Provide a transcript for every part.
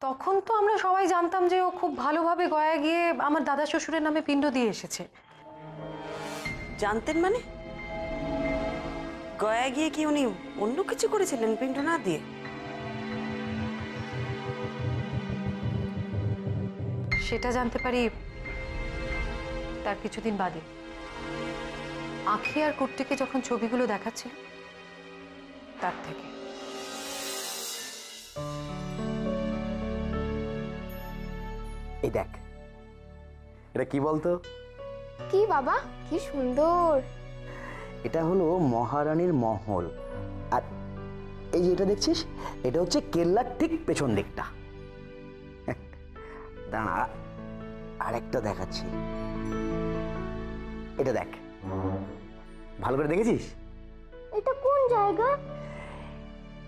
তখন তো আমরা সবাই জানতাম যে ও খুব ভালোভাবে গয়া গিয়ে আমার দাদা শ্বশুরের নামে পিণ্ড দিয়ে এসেছে। জানতেন মানে? গয়া গিয়ে কি উনি অন্য কিছু করেছিলেন পিণ্ড না দিয়ে? সেটা জানতে পারি তার কিছুদিন বাদে আঁখি আর কুট্টিকে যখন ছবিগুলো দেখাচ্ছিল তার থেকে। এই দেখ, এটা কি বলতো? কি বাবা, কি সুন্দর! এটা হলো মহারানীর মহল, আর এই যে এটা দেখছিস, এটা হচ্ছে কেল্লার ঠিক পেছন দিকটা। দাঁড়া, আরেকটা দেখাচ্ছি। এটা দেখ, ভালো করে দেখেছিস? এটা কোন জায়গা?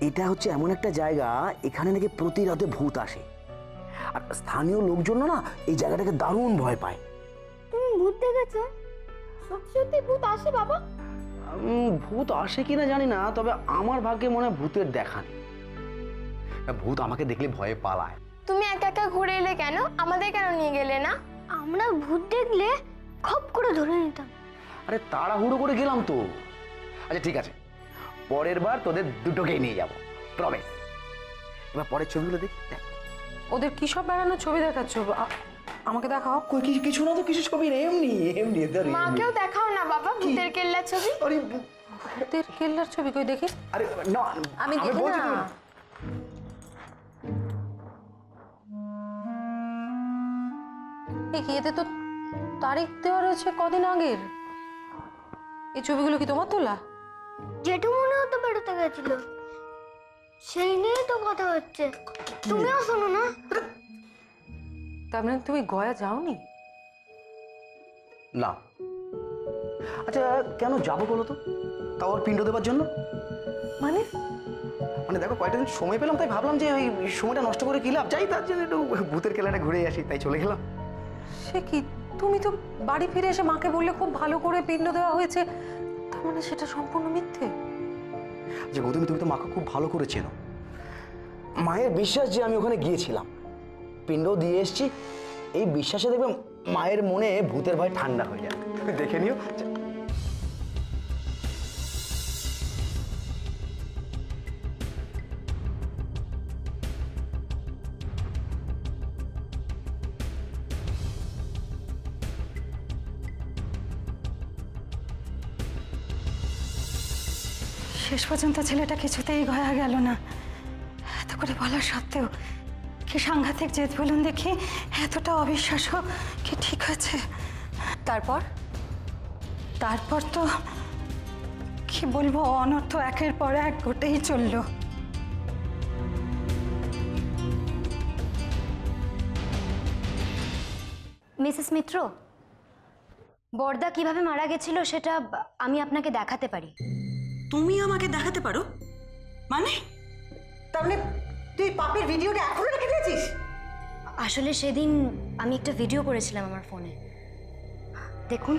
এটা হচ্ছে এমন একটা জায়গা, এখানে নাকি প্রতি রাতে ভূত আসে, আর স্থানীয় লোকজন না এই জায়গাটাকে দারুণ ভয় পায়। তুমি ভূত দেখেছো? সত্যি সত্যি ভূত আসে বাবা? ভূত আসে কিনা জানি না, তবে আমার ভাগ্যে মনে হয় ভূতের দেখা নেই। ভূত আমাকে দেখলে ভয়ে পালায়। তুমি একা একা ঘুরে এলে কেন? আমাদের কেন নিয়ে গেলে না? আমরা ভূত দেখলে খপ করে ধরে নিতাম। আরে তাড়াহুড়ো করে গেলাম তো। আচ্ছা ঠিক আছে, পরের বার তোদের দুটোকেই নিয়ে যাবো, প্রমিস। এবার পরের ছবিগুলো দেখ। ওদের কি সব বেড়ানোর ছবি দেখাচ্ছ? আমাকে দেখাও। কিছু না তো, কিছু ছবি এমনি এমনি। মাকেও দেখাও না বাবা ভূতের কেল্লার ছবি। আরে ভূতের কেল্লার ছবি কই দেখি? আরে না, আমি দেখি না। এতে তো তারিখ দেওয়া রয়েছে কদিন আগের। এই ছবিগুলো কি তোমার তোলা? জেঠু মনে হতো বেরোতে গেছিল, সেই নিয়ে তো কথা হচ্ছে। তুমিও শোনো না? তার মানে তুমি গয়া যাওনি? না। আচ্ছা কেন যাবো বলো তো? তাও আর পিণ্ড দেবার জন্য? মানে মানে দেখো, কয়েকটা দিন সময় পেলাম, তাই ভাবলাম যে ওই সময়টা নষ্ট করে কি লাভ, যাই তার জন্য একটু ভূতের কেলাটা ঘুরে আসি, তাই চলে গেলাম। সে কি, তুমি তো বাড়ি ফিরে এসে মাকে বললে খুব ভালো করে পিণ্ড দেওয়া হয়েছে, তার মানে সেটা সম্পূর্ণ মিথ্যে? যে গৌতমী, তুমি তো মাকে খুব ভালো করে চেনো। মায়ের বিশ্বাস যে আমি ওখানে গিয়েছিলাম, পিণ্ড দিয়ে এসছি, এই বিশ্বাসে দেখবে মায়ের মনে ভূতের ভয় ঠান্ডা হয়ে যাবে। তুমি দেখে নিও। শেষ পর্যন্ত ছেলেটা কিছুতেই গয়া গেল না। এত করে বলার সত্ত্বেও কি সাংঘাতিক জেদ বলুন দেখি, এতটা অবিশ্বাস্য কি ঠিক হয়েছে? তারপর তারপর তো কি বলবো, অনর্থ একের পর এক ঘটেই চলল। মিসেস মিত্র, বড়দা কিভাবে মারা গেছিল সেটা আমি আপনাকে দেখাতে পারি। তুমি আমাকে দেখাতে পারো? মানে তার মানে তুই পাপের ভিডিওটা এখনো রেখে দিয়েছিস? আসলে সেদিন আমি একটা ভিডিও করেছিলাম আমার ফোনে, দেখুন।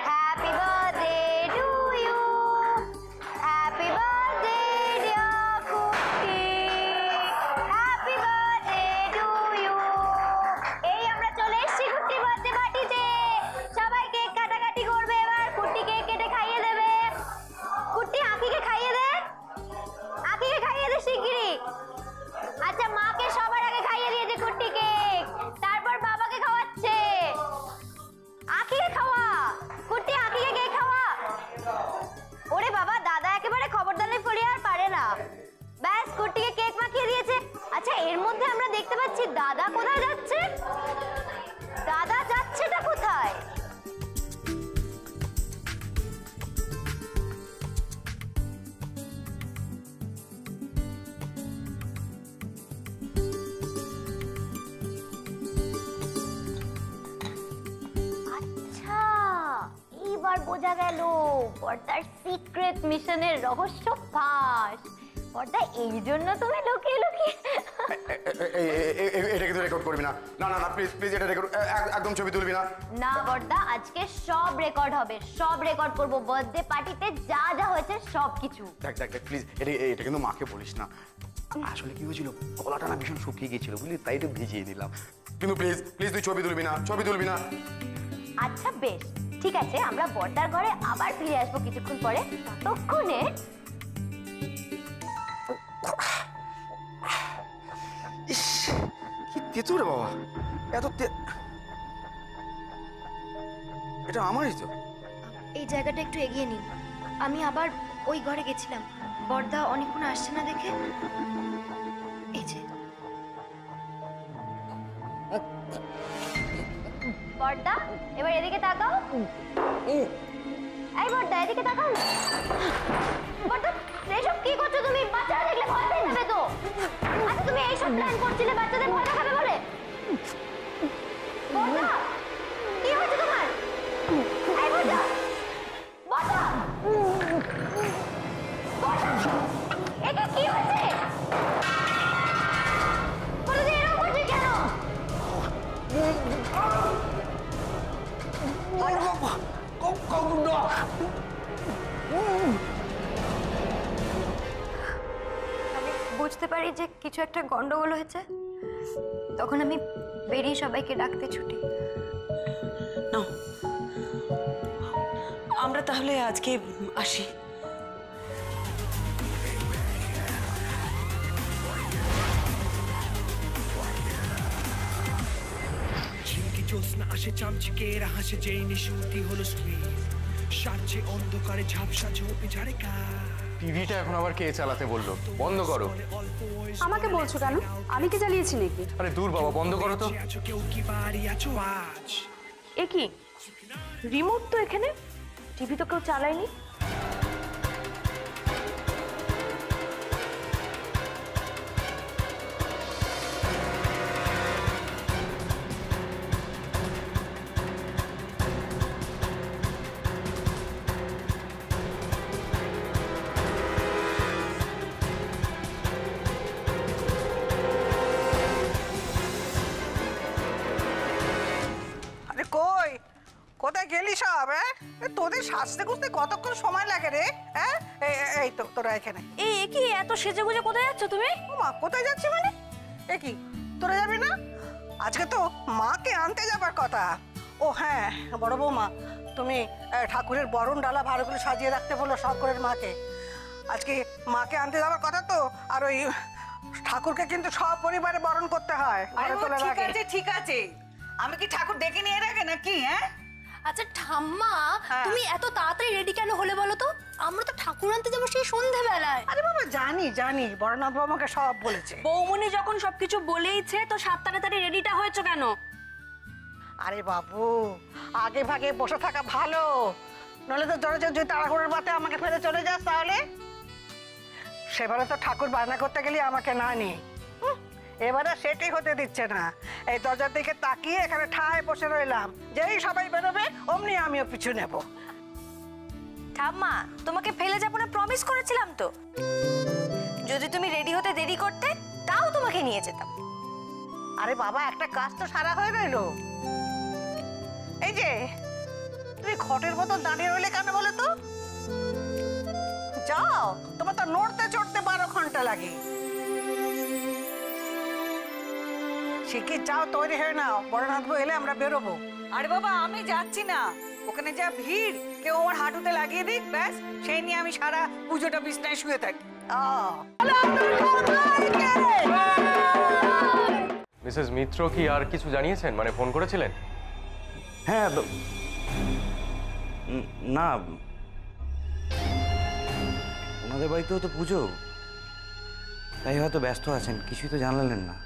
Happy birthday to you, happy birthday dear Cookie, happy birthday to you. এই আমরা চলে এসেছি কুট্টি বার্থডে পার্টিতে। সবাই কেক কাটাকাটি করবে, এবার কুট্টি কেক কেটে খাইয়ে দেবে। কুট্টি আঁকিকে খাইয়ে দে, আঁকিকে খাইয়ে দে শিগগিরই। আচ্ছা, মাকে সবার আগে খাইয়ে দিয়েছে কুট্টি কেক, তারপর বাবাকে খাওয়াচ্ছে। আঁকিকে খাওয়া, কুট্টি আঁকিকে কেক খাওয়া। ওরে বাবা, দাদা একেবারে খবরদারি ফরিয়ে আর পারে না। ব্যাস, কুট্টিকে কেক মাখিয়ে দিয়েছে। আচ্ছা, এর মধ্যে আমরা দেখতে পাচ্ছি দাদা কোথায় যাচ্ছে? দাদা যাচ্ছেটা কোথায়? আচ্ছা, এইবার বোঝা গেল বড়দার সিক্রেট মিশনের রহস্য ফাঁস। বড়দা, এই জন্য তুমি লুকিয়ে লুকিয়ে এটা কিন্তু রেকর্ড করবি না। না না না প্লিজ প্লিজ, এটা রেকর্ড একদম ছবি তুলবি না। না বড়দা, আজকে সব রেকর্ড হবে, সব রেকর্ড করব। বার্থডে পার্টিতে যা যা হয়েছে সব কিছু। দেখ দেখ দেখ প্লিজ, এটা কিন্তু মাকে বলিস না। আসলে কি হয়েছিল, গলাটা না ভীষণ শুকিয়ে গিয়েছিল বুঝলি, তাই একটু ভিজিয়ে দিলাম। কিন্তু প্লিজ প্লিজ তুই ছবি তুলবি না, ছবি তুলবি না। আচ্ছা বেশ, ঠিক আছে, আমরা বড়দার ঘরে আবার ফিরে আসবো কিছুক্ষণ পরে। ততক্ষণে ইস কি তেতো রে বাবা, এত এটা আমারই তো। এই জায়গাটা একটু এগিয়ে নিন। আমি আবার ওই ঘরে গেছিলাম, বড়দা অনেকক্ষণ আসছে না দেখে। এই যে বড়দা, এবার এদিকে তাকাও। এই বড়দা, এদিকে তাকাও না। বড়দা, এসব কি করছো তুমি? বাচ্চারা দেখলে ভয় পেয়ে যাবে তো। আচ্ছা তুমি এইসব প্ল্যান করছিলে বাচ্চাদের ভয় দেখাবে বলে? বড়দা, কি হয়েছে তোমার? এই বড়দা, বড়দা, বড়দা, এটা কি হয়েছে? বড়দা এরকম করছিস কেন? আমি বুঝতে পারি যে কিছু একটা গন্ডগোল হয়েছে, তখন আমি বেরিয়ে সবাইকে ডাকতে ছুটি। নাও, আমরা তাহলে আজকে আসি। ঝিমকি জ্যোৎস্না আসে চামচিকের হাসে, যেই নিশুতি হলো স্ক্রিন, সারছে অন্ধকারে ঝাপসা ঝোপে ঝাড়ে কা। টিভিটা এখন আবার কে চালাতে বললো? বন্ধ করো। আমাকে বলছো কেন? আমি কি জ্বালিয়েছি নাকি? আরে দূর বাবা, বন্ধ করো তো। আছো কেউ কি বাড়ি আছো আজ? এ কি, রিমোট তো এখানে, টিভি তো কেউ চালায়নি। আরে কই, কোথায় গেলি সব? তোদের সাজতে গুজতে কতক্ষণ সময় লাগে রে? হ্যাঁ, এই তো তোরা এখানে। এ কি, এত সেজে গুজে কোথায় যাচ্ছ তুমি? ও মা, কোথায় যাচ্ছি মানে? এ কি, তোরা যাবি না? আজকে তো মাকে আনতে যাবার কথা। ও হ্যাঁ, বড় বৌমা, তুমি ঠাকুরের বরণ ডালা ভালো করে সাজিয়ে রাখতে বলো শঙ্করের মাকে। আজকে মাকে আনতে যাবার কথা তো, আর ওই ঠাকুরকে কিন্তু সব পরিবারে বরণ করতে হয়। ঠিক আছে ঠিক আছে, আমি কি ঠাকুর ডেকে নিয়ে রাখে নাকি? হ্যাঁ আচ্ছা ঠাম্মা, তুমি এত তাড়াতাড়ি রেডি কেন হলে বলো তো? আমরা তো ঠাকুর আনতে যাবো সেই সন্ধ্যাবেলায়। আরে বাবা, জানি জানি, বড়নাথ বাবু আমাকে সব বলেছে। বৌমনি যখন সবকিছু বলেইছে, তো সাত তাড়াতাড়ি রেডিটা হয়েছে কেন? আরে বাবু, আগে ভাগে বসে থাকা ভালো, নইলে তো জোরে জোরে তাড়াহুড়োর বাতে আমাকে ফেলে চলে যাস তাহলে। সেবারে তো ঠাকুর বায়না করতে গেলে আমাকে না নি, এবারে সেটাই হতে দিচ্ছে না। এই দরজার দিকে তাকিয়ে এখানে ঠায় বসে রইলাম, যেই সবাই বেরোবে অমনি আমিও পিছু নেব। ঠাম্মা, তোমাকে ফেলে যাবো না প্রমিস করেছিলাম তো। যদি তুমি রেডি হতে দেরি করতে, তাও তোমাকে নিয়ে যেতাম। আরে বাবা, একটা কাজ তো সারা হয়ে রইলো। এই যে তুমি খটের মতো দাঁড়িয়ে রইলে কেন বলে তো? যাও, তোমার তো নড়তে চড়তে 12 ঘন্টা লাগে। শিগগির যাও, তৈরি হয়ে নাও, বড়নাথ বাবু এলে আমরা বেরোবো। আরে বাবা, আমি যাচ্ছি না, ওখানে যা ভিড়, কেউ আমার হাঁটুতে লাগিয়ে দিক, ব্যাস সেই নিয়ে আমি সারা পুজোটা বিছনায় শুয়ে থাকি। মিসেস মিত্র কি আর কিছু জানিয়েছেন, মানে ফোন করেছিলেন? হ্যাঁ, না, ওনাদের বাড়িতেও তো পুজো, তাই হয়তো ব্যস্ত আছেন, কিছুই তো জানালেন না।